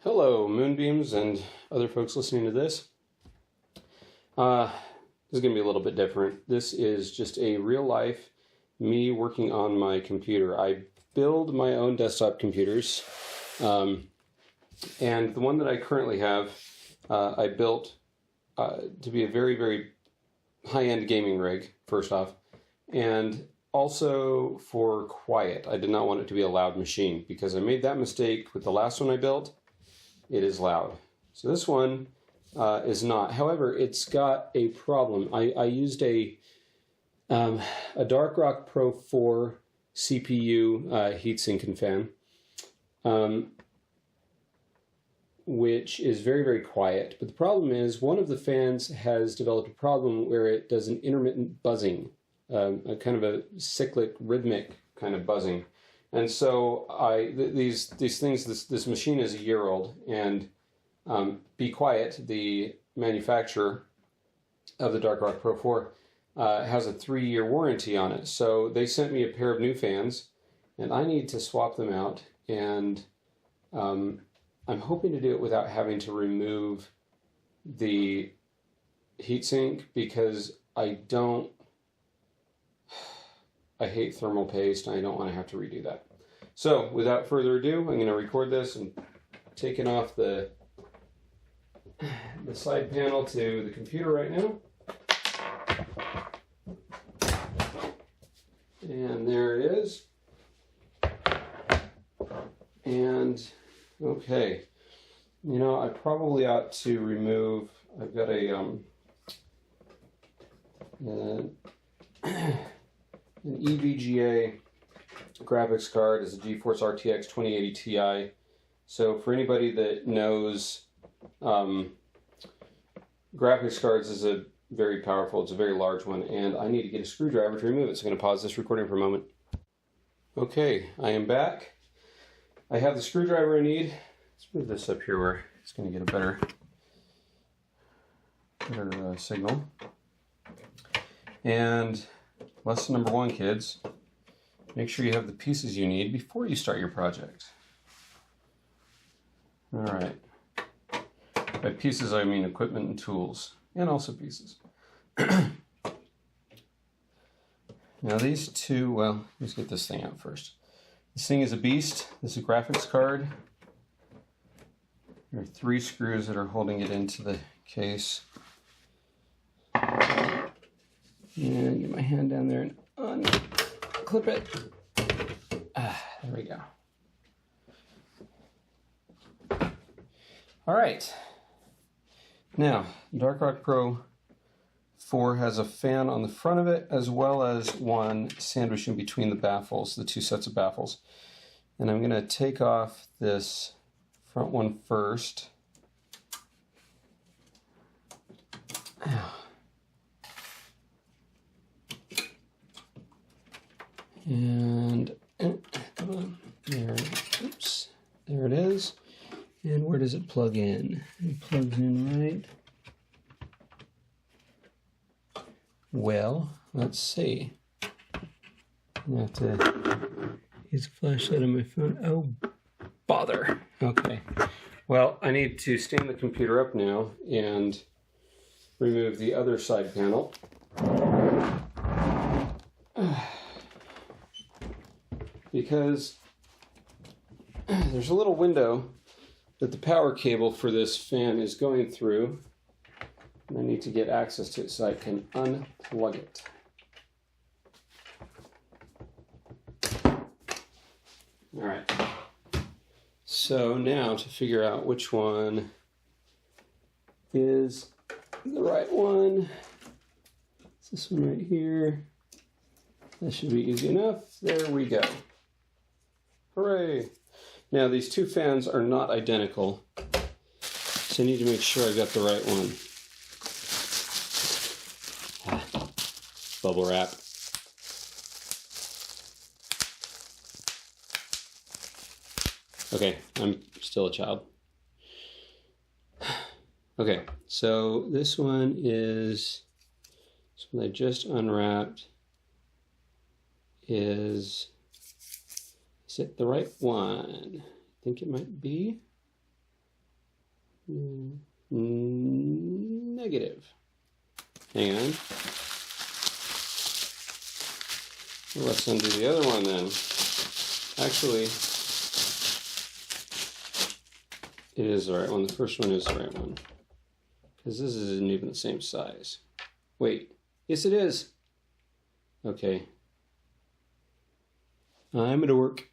Hello, Moonbeams and other folks listening to this. This is going to be a little bit different. This is just a real life me working on my computer. I build my own desktop computers, and the one that I currently have, I built to be a very, very high-end gaming rig, first off, and also for quiet. I did not want it to be a loud machine because I made that mistake with the last one I built. It is loud. So this one is not. However, it's got a problem. I used a Dark Rock Pro 4 CPU heatsink and fan, which is very, very quiet. But the problem is one of the fans has developed a problem where it does an intermittent buzzing, a kind of a cyclic, rhythmic kind of buzzing. And so these things, this machine is a year old, and Be Quiet, the manufacturer of the Dark Rock Pro 4, has a 3-year warranty on it. So they sent me a pair of new fans, and I need to swap them out. And I'm hoping to do it without having to remove the heatsink because I hate thermal paste, and I don't want to have to redo that. So, without further ado, I'm going to record this and taking off the side panel to the computer right now. And there it is. And, okay. You know, I probably ought to remove, I've got an EVGA graphics card is a GeForce RTX 2080 Ti. So for anybody that knows, graphics cards is a very powerful, it's a very large one, and I need to get a screwdriver to remove it. So I'm going to pause this recording for a moment. Okay, I am back. I have the screwdriver I need. Let's move this up here where it's going to get a better signal. And lesson number 1, kids, make sure you have the pieces you need before you start your project. All right. By pieces, I mean equipment and tools, and also pieces. Now these two, well, let's get this thing out first. This thing is a beast. This is a graphics card. There are 3 screws that are holding it into the case. And get my hand down there and unclip it. There we go. All right. Now, Dark Rock Pro 4 has a fan on the front of it, as well as one sandwiched in between the baffles, the 2 sets of baffles. And I'm going to take off this front one first. And there it is. And where does it plug in? It plugs in right. Well, let's see. I have to use a flashlight on my phone. Oh, bother. Okay. Well, I need to stand the computer up now and remove the other side panel. Because there's a little window that the power cable for this fan is going through, and I need to get access to it so I can unplug it. All right. So now to figure out which one is the right one. It's this one right here. That should be easy enough. There we go. Hooray! Now these 2 fans are not identical, so I need to make sure I got the right one. Bubble wrap. Okay, I'm still a child. Okay, so this one is I just unwrapped. Is it the right one? I think it might be. Negative. Hang on. Let's undo the other one then. Actually, it is the right one. The first one is the right one. Because this isn't even the same size. Wait. Yes, it is. Okay. I'm going to work.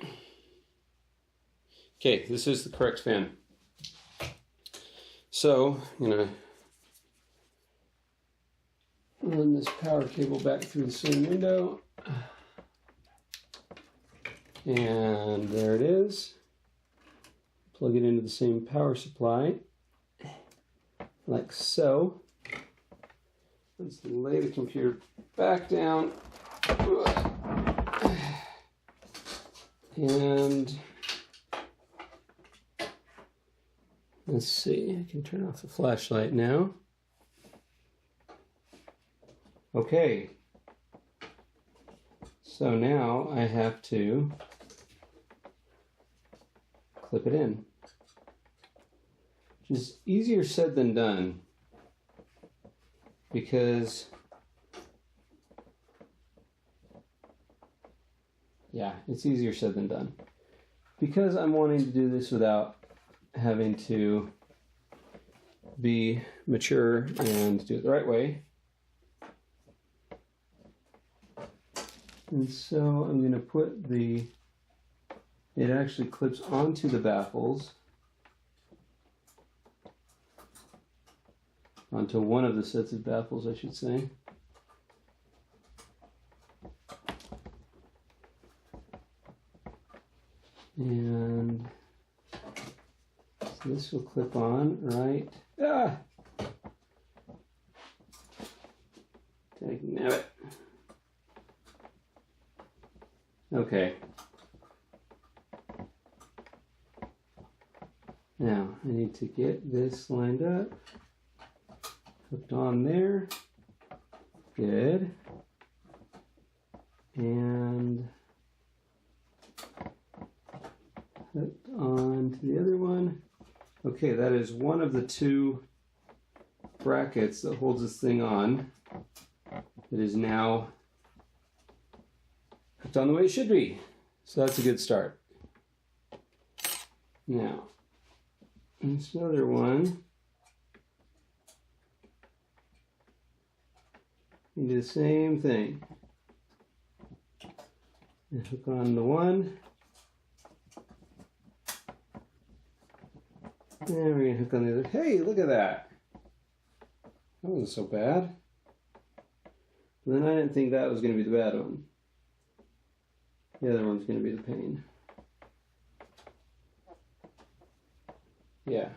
Okay, this is the correct fan. So, I'm going to run this power cable back through the same window. And there it is. Plug it into the same power supply, like so. Let's lay the computer back down. And let's see, I can turn off the flashlight now. Okay. So now I have to clip it in, which is easier said than done because, yeah, it's easier said than done because I'm wanting to do this without having to be mature and do it the right way. And so I'm going to put it actually clips onto the baffles, onto one of the sets of baffles, I should say. And so this will clip on right. Ah! Nab it. Okay. Now, I need to get this lined up, hooked on there, good, and hooked on to the other one. Okay, that is one of the two brackets that holds this thing on. It is now hooked on the way it should be, so that's a good start. Now, this other one, you do the same thing. And hook on the one. And we're going to hook on the other. Hey, look at that. That wasn't so bad. But then I didn't think that was going to be the bad one. The other one's going to be the pain. Yeah.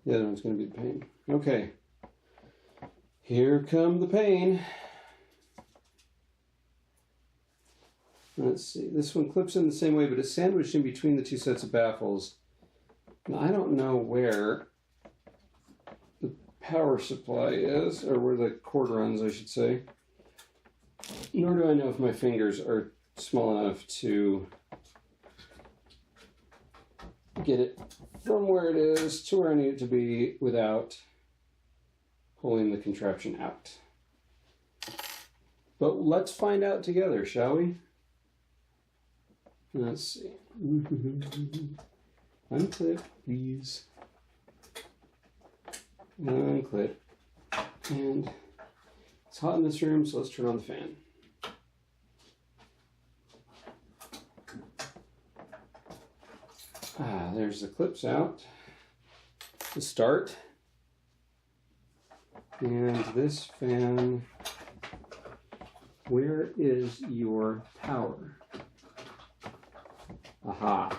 The other one's going to be the pain. Okay. Here come the pain. Let's see. This one clips in the same way, but it's sandwiched in between the two sets of baffles. Now, I don't know where the power supply is, or where the cord runs, I should say. Nor do I know if my fingers are small enough to get it from where it is to where I need it to be without pulling the contraption out. But let's find out together, shall we? Let's see. Unclip these. Unclip. And it's hot in this room, so let's turn on the fan. There's the clips out to start. And this fan, where is your power? Aha.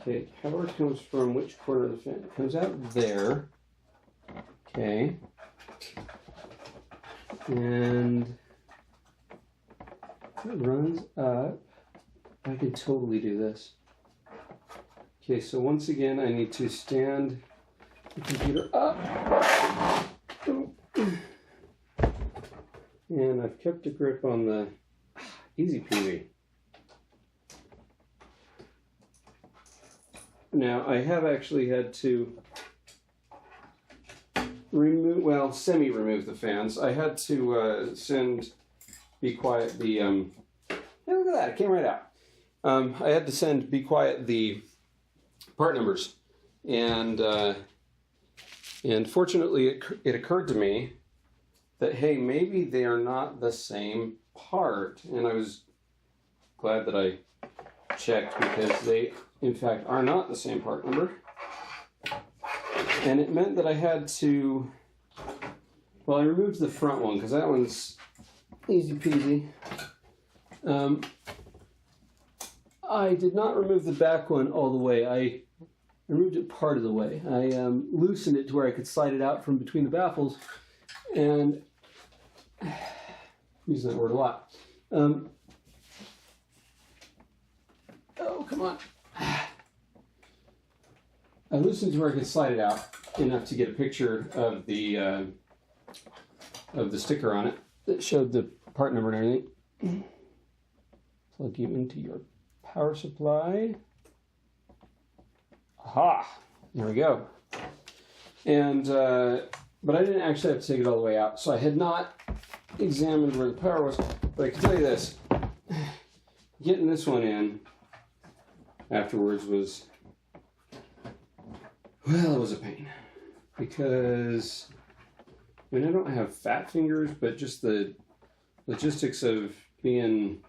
Okay, power comes from which corner of the fan? It comes out there. Okay. And it runs up. I could totally do this. Okay, so once again, I need to stand the computer up. And I've kept a grip on the easy peasy. Now, I have actually had to remove, well, semi-remove the fans. I had to send Be Quiet the, hey, look at that, it came right out. I had to send Be Quiet the part numbers. And fortunately, it occurred to me that, hey, maybe they are not the same part. And I was glad that I checked, because they, in fact, are not the same part number. And it meant that I had to, well, I removed the front one because that one's easy peasy. I did not remove the back one all the way. I removed it part of the way. I loosened it to where I could slide it out from between the baffles, and I'm using that word a lot. Oh, come on. I loosened to where I could slide it out enough to get a picture of the sticker on it that showed the part number and everything. Plug you into your power supply. Aha! There we go. And but I didn't actually have to take it all the way out, so I had not examined where the power was. But I can tell you this: getting this one in afterwards was, well, it was a pain, because I mean, I don't have fat fingers, but just the logistics of being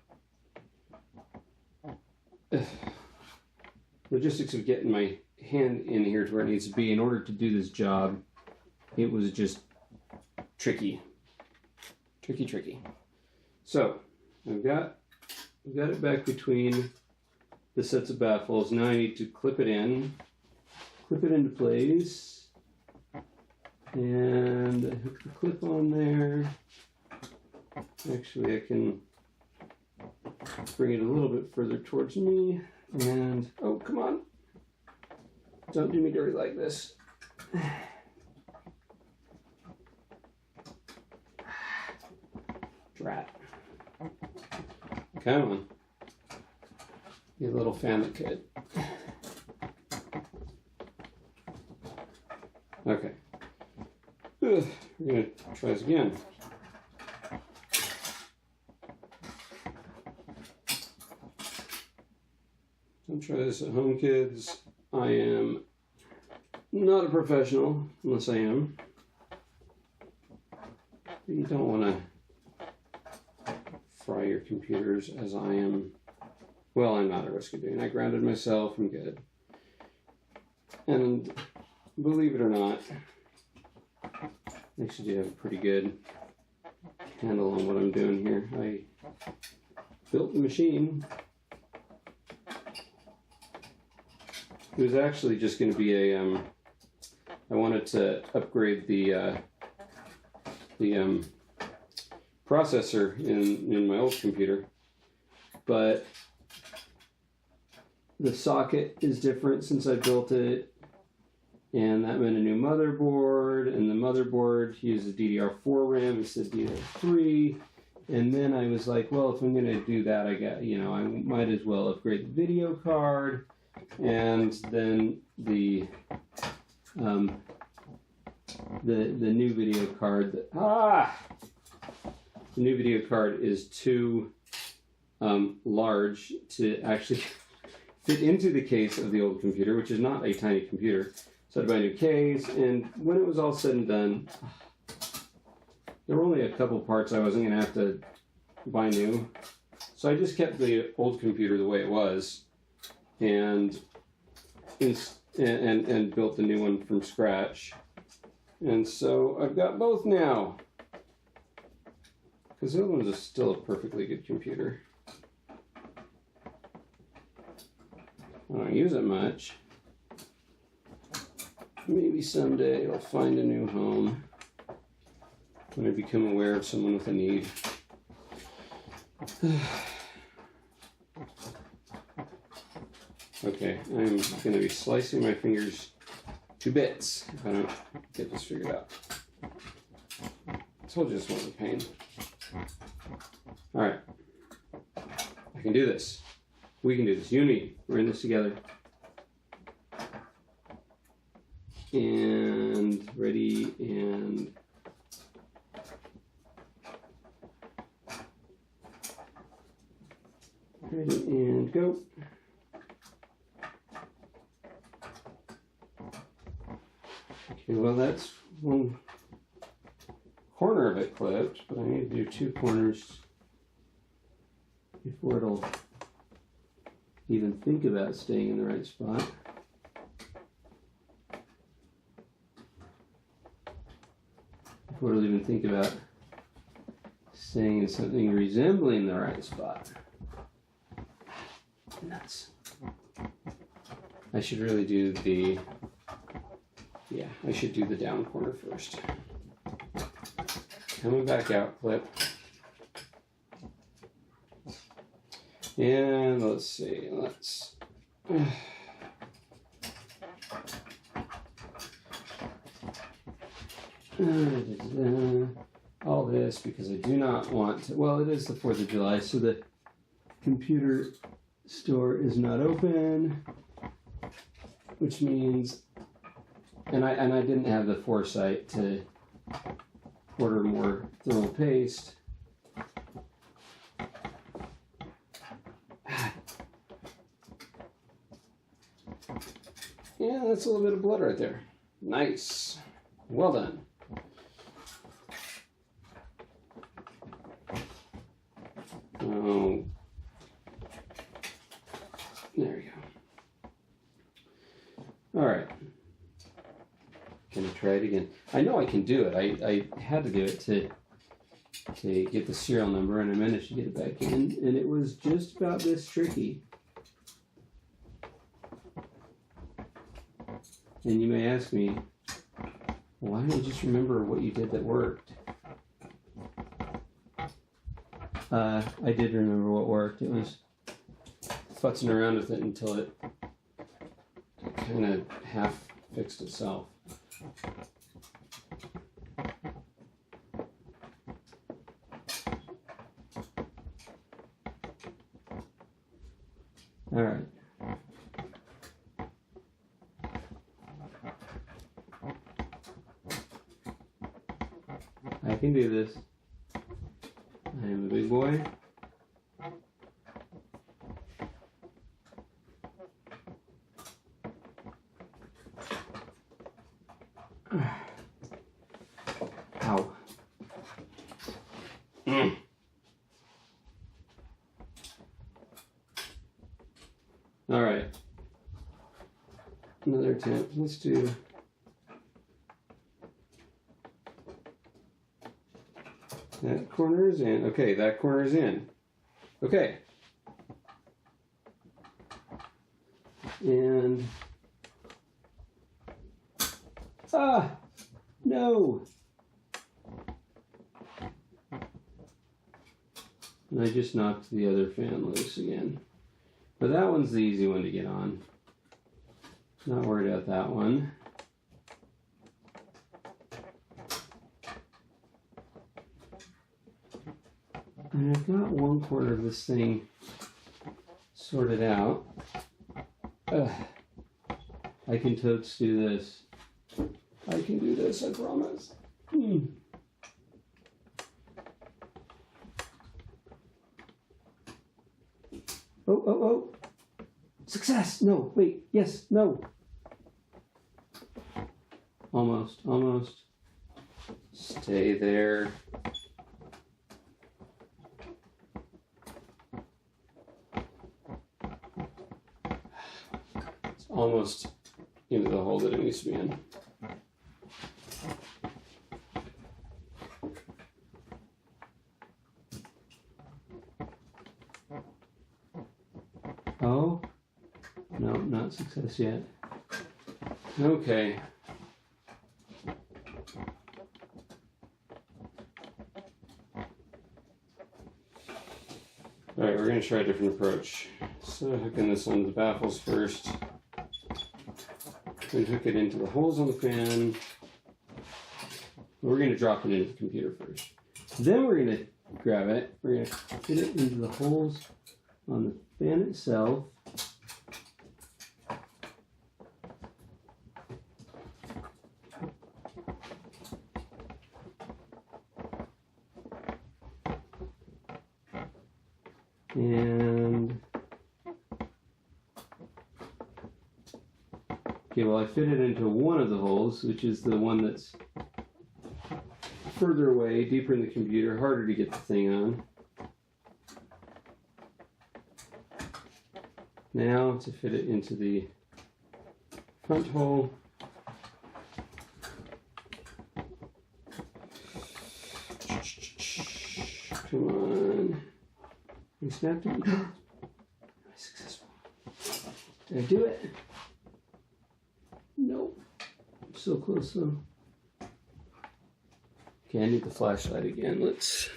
logistics of getting my hand in here to where it needs to be in order to do this job, it was just tricky. So I've got it back between the sets of baffles. Now I need to clip it into place, and I hook the clip on there. Actually, I can bring it a little bit further towards me, and oh, come on, don't do me dirty like this. Drat. Come on. Get a little fan that could. Okay. We're going to try this again. Don't try this at home, kids. I am not a professional, unless I am. You don't want to fry your computers as I am. Well, I'm not at risk of doing. I grounded myself. I'm good. And believe it or not, I actually do have a pretty good handle on what I'm doing here. I built the machine. It was actually just going to be a, I wanted to upgrade the processor in my old computer, but the socket is different since I built it, and that meant a new motherboard, and the motherboard uses DDR4 RAM instead of DDR3, and then I was like, well, if I'm going to do that, I might as well upgrade the video card, and then the new video card the new video card is too large to actually fit into the case of the old computer, which is not a tiny computer. So I had to buy a new case, and when it was all said and done, there were only a couple parts I wasn't going to have to buy new. So I just kept the old computer the way it was, and built the new one from scratch. And so I've got both now, because the other one's still a perfectly good computer. I don't use it much. Maybe someday I'll find a new home when I become aware of someone with a need. Okay, I'm going to be slicing my fingers to bits if I don't get this figured out. I told you this wasn't a pain. Alright. I can do this. We can do this. You and me. We're in this together. and ready and ready and go. Okay, well that's one corner of it clipped, but I need to do 2 corners before it'll even think about staying in the right spot. Before it'll even think about staying in something resembling the right spot. Nuts. I should really do the, yeah, I should do the down corner first. Coming back out, clip. And let's see, let's... all this because I do not want to, well, it is the 4th of July, so the computer store is not open, which means, and I didn't have the foresight to order more thermal paste. Yeah, that's a little bit of blood right there. Nice. Well done. Oh, there we go. All right. Gonna try it again. I know I can do it. I had to do it to get the serial number, and I managed to get it back in, and it was just about this tricky. And you may ask me, why don't you just remember what you did that worked? I did remember what worked. It was futzing around with it until it kind of half fixed itself. All right. I can do this. I am a big boy. Ow. All right. Another attempt. Let's do. That corner is in. Okay, that corner is in. Okay. And no. And I just knocked the other fan loose again. But that one's the easy one to get on. Not worried about that one. And I've got one corner of this thing sorted out. I can totes do this. I can do this, I promise. Oh. Success! No, wait, yes, no. Almost. Stay there. It's almost into the hole that it needs to be in. Oh, no, not success yet. Okay. All right, we're going to try a different approach. So hooking this on the baffles first. Then hook it into the holes on the fan. We're going to drop it into the computer first. Then we're going to grab it. We're going to fit it into the holes on the fan itself. And okay, well, I fit it into one of the holes, which is the one that's further away, deeper in the computer, harder to get the thing on. Now to fit it into the front hole. Come on. We snapped it. Successful. Did I do it? Nope. I'm so close though. Okay, I need the flashlight again. Let's.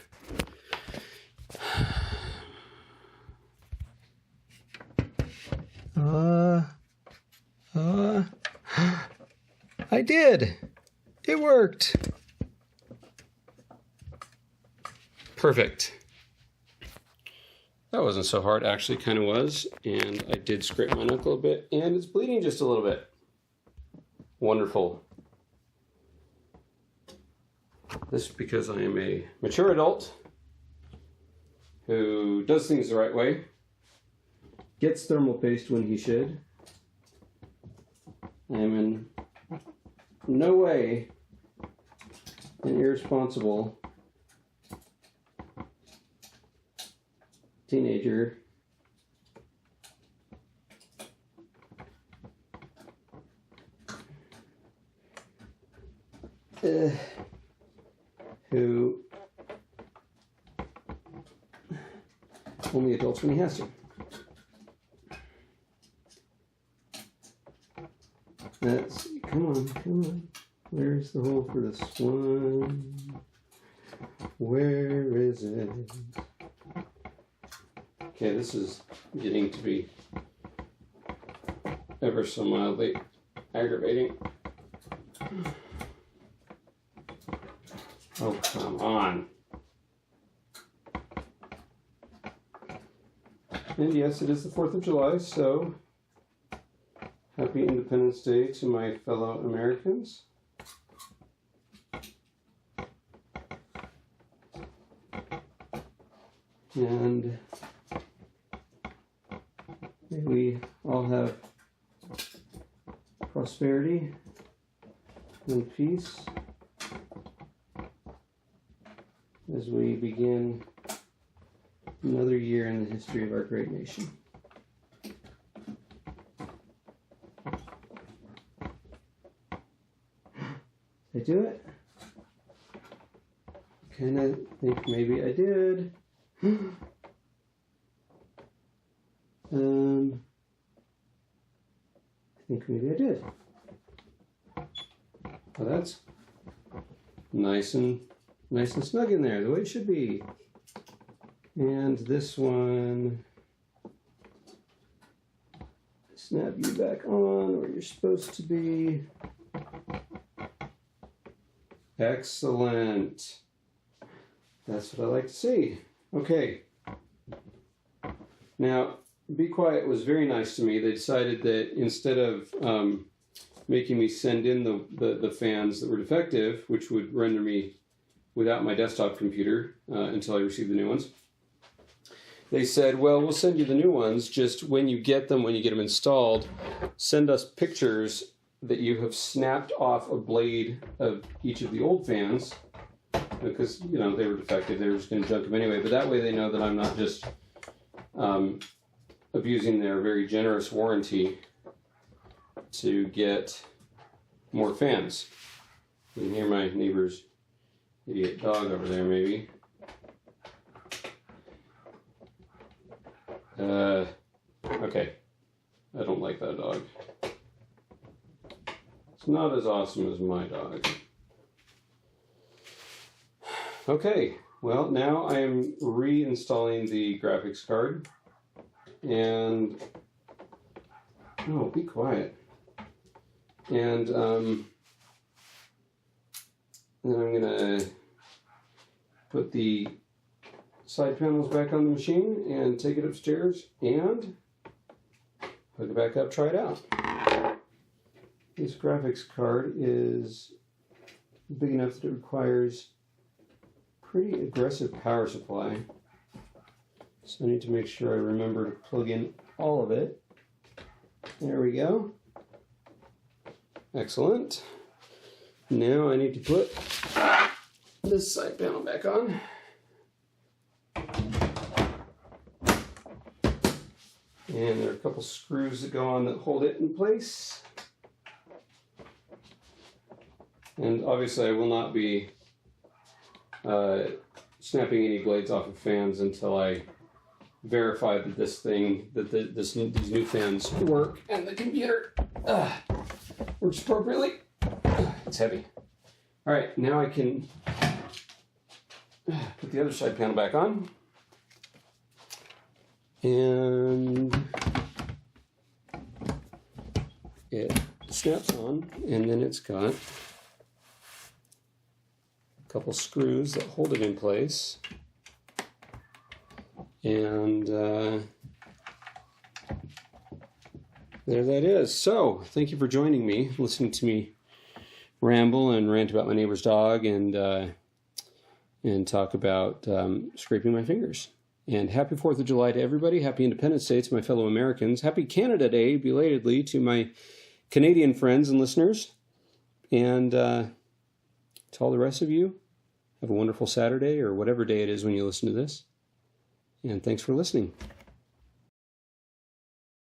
I did. It worked. Perfect. That wasn't so hard, actually, kind of was. And I did scrape my knuckle a bit, and it's bleeding just a little bit. Wonderful. This is because I am a mature adult who does things the right way, gets thermal paste when he should. I am in no way an irresponsible teenager who only adults when he has to. That's, come on. Where's the hole for this one? Where is it? Okay, this is getting to be ever so mildly aggravating. Oh, come on. And yes, it is the 4th of July, so happy Independence Day to my fellow Americans. And may we all have prosperity and peace as we begin another year in the history of our great nation. Did I do it? Kind of think maybe I did. I think maybe I did. Well, that's nice and snug in there, the way it should be. And this one, snap you back on where you're supposed to be. Excellent. That's what I like to see. Okay. Now, Be Quiet was very nice to me. They decided that instead of making me send in the fans that were defective, which would render me without my desktop computer until I received the new ones, they said, well, we'll send you the new ones. Just when you get them installed, send us pictures that you have snapped off a blade of each of the old fans, because, you know, they were defective. They were just going to junk them anyway. But that way they know that I'm not just abusing their very generous warranty to get more fans. You can hear my neighbor's idiot dog over there, maybe. Okay. I don't like that dog. It's not as awesome as my dog. Okay, well, now I am reinstalling the graphics card. And oh, be quiet. And then I'm gonna put the side panels back on the machine and take it upstairs and hook it back up, try it out. This graphics card is big enough that it requires pretty aggressive power supply. So I need to make sure I remember to plug in all of it. There we go. Excellent. Now I need to put this side panel back on. And there are a couple screws that go on that hold it in place. And obviously I will not be snapping any blades off of fans until I verify that these new fans work and the computer works appropriately. It's heavy. All right, now I can put the other side panel back on. And it snaps on, and then it's got a couple screws that hold it in place. And there that is. So, thank you for joining me, listening to me ramble and rant about my neighbor's dog and talk about scraping my fingers. And happy 4th of July to everybody. Happy Independence Day to my fellow Americans. Happy Canada Day, belatedly, to my Canadian friends and listeners. And to all the rest of you, have a wonderful Saturday or whatever day it is when you listen to this. And thanks for listening.